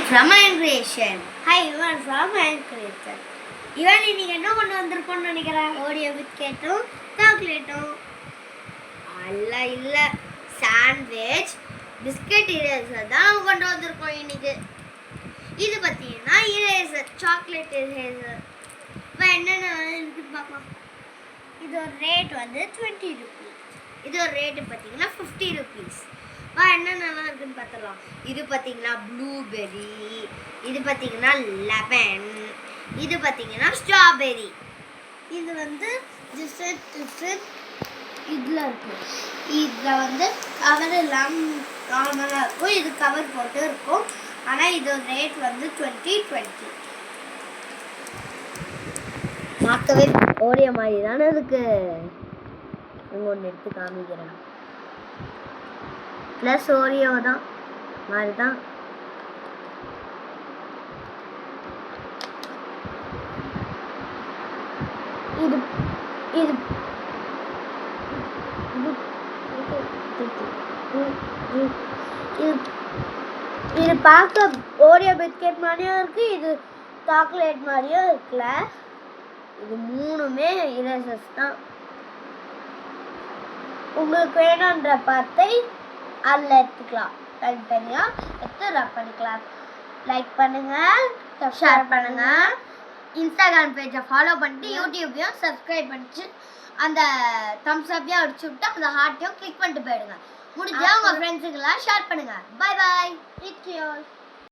from Mind Creation. Hi, everyone from Mind Creation. இவன் இன்னைக்கு என்ன கொண்டு வந்திருக்கோம்னு நினைக்கிறேன்? ஓரியோ பிஸ்கெட்டும் சாக்லேட்டும். இல்ல சாண்ட்விச் பிஸ்கெட் இரேசர் தான் கொண்டு வந்திருக்கோம் இன்னைக்கு. இது பார்த்தீங்கன்னா இரேசர் சாக்லேட் இரேசர். இப்போ என்னென்ன இருக்குன்னு பார்க்கலாம். இதோட ரேட் வந்து 20 rupees. இதோட ரேட்டு பார்த்தீங்கன்னா 50 rupees. என்னென்னலாம் இருக்குன்னு பார்த்துடலாம். இது பார்த்தீங்கன்னா ப்ளூபெர்ரி, இது பார்த்தீங்கன்னா லெமன், இது பார்த்தீங்கன்னா ஸ்ட்ராபெர்ரி. இது வந்து டிஃப்ரெண்ட் இதில் இருக்கும். இதில் வந்து கவர் எல்லாம் நார்மலாக இருக்கும். இது கவர் போட்டு இருக்கும். ஆனால் இதோட ரேட் வந்து 20. பார்க்கவே ஓரிய மாதிரி தானே இருக்கு. இங்கே ஒன்று எடுத்து காமிக்கிறேன். ப்ளஸ் ஓரியோ தான் மாதிரி தான். இது இது இது பார்க்க ஓரியோ பிஸ்கெட் மாதிரியும் இருக்கு, இது சாக்லேட் மாதிரியும் இருக்குல்ல. இது மூணுமே இரேசர்ஸ் தான். உங்களுக்கு வேணுன்ற பார்த்தை அதில் எடுத்துக்கலாம். தனித்தனியாக எடுத்து ரப் பண்ணிக்கலாம். லைக் பண்ணுங்கள், ஷேர் பண்ணுங்கள், இன்ஸ்டாகிராம் பேஜை ஃபாலோ பண்ணிட்டு யூடியூப்பையும் சப்ஸ்கிரைப் பண்ணிட்டு அந்த தம்ஸ் அப்பையும் அடிச்சு விட்டு அந்த ஹார்ட்டையும் கிளிக் பண்ணிட்டு போயிடுங்க. முடிஞ்சா உங்கள் ஃப்ரெண்ட்ஸுக்கெல்லாம் ஷேர் பண்ணுங்கள். Bye bye.